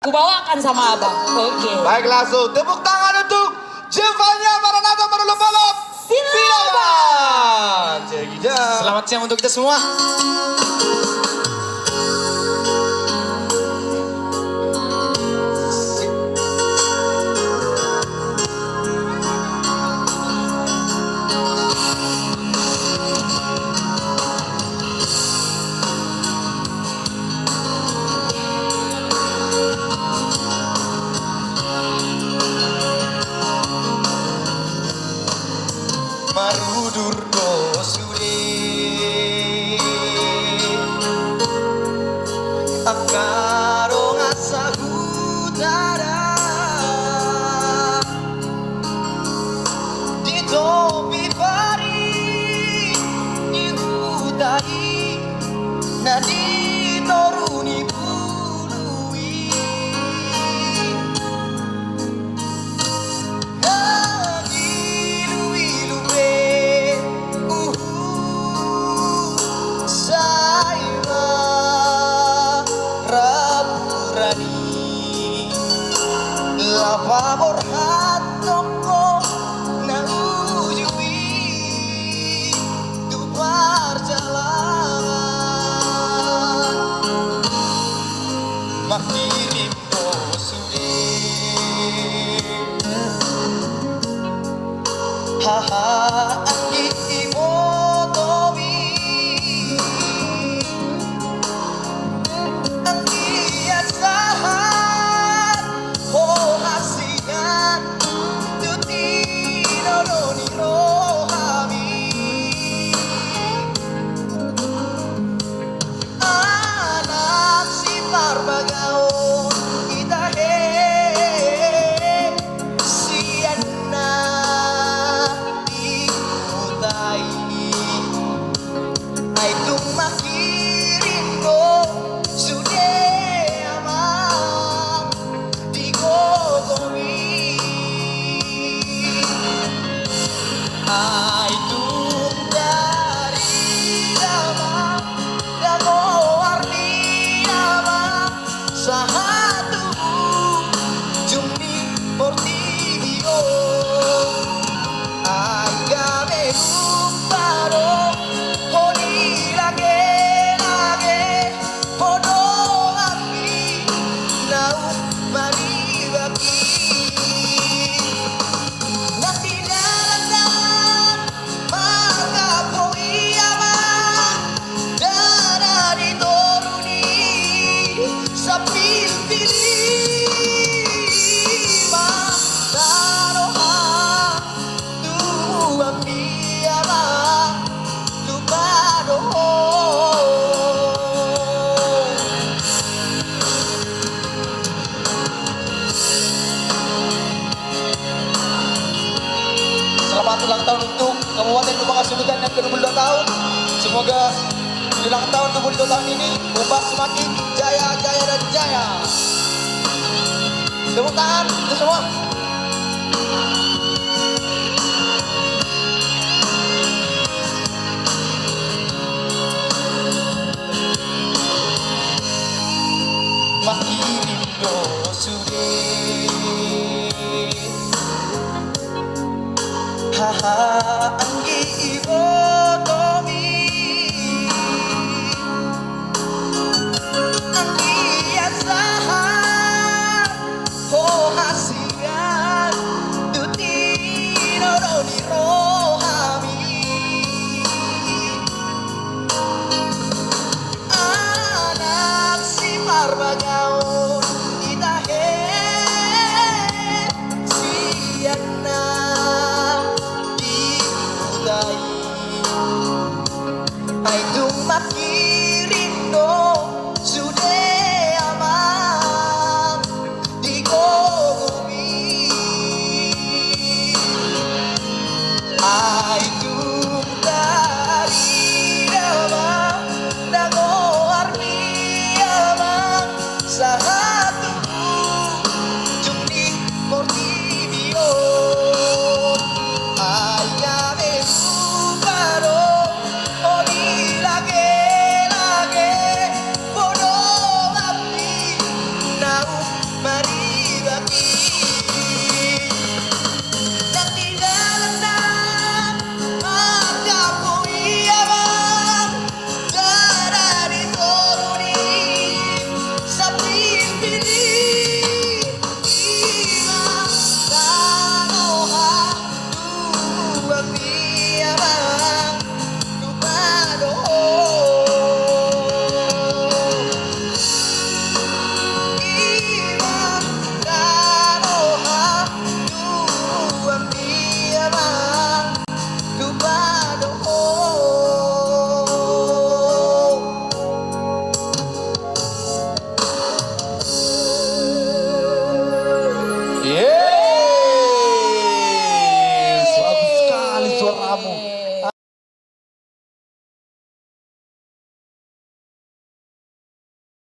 Kubawakan sama abang. Oke. Baik, langsung tepuk tangan untuk Jevanya Maranatha Marulopolop Silaban. Selamat siang untuk kita semua. Marudur no sude akaro ngasagudara di topi pari ihutai na di toruni bului Pabor hatoko na ujui tu perjalanan makirim no sude haha angki motobi angki asahan oh hasian tuti noroni rohami anak si parbagaon itahe siana diutai ay tumakirin ko sude amang di kotomi ay dari dama damo warni dama sa hatumu jumi portibio ay gabe paro honi lage podo api nau maribaki natinalagan magkapoy ama dara di toruni sa pilpilima taroha tuang piyama lupado Selamat ulang tahun untuk Kabupaten Lubang Asuludan yang ke-22 tahun. Semoga di ulang tahun 22 tahun ini Ubah semakin jaya, jaya dan jaya. Tepuk tangan untuk semua. Makirim no sude haha anggi ibotomi anggi asahan ho hasian tuti noroni rohami anak si parbagaon itahe siana ay dumaki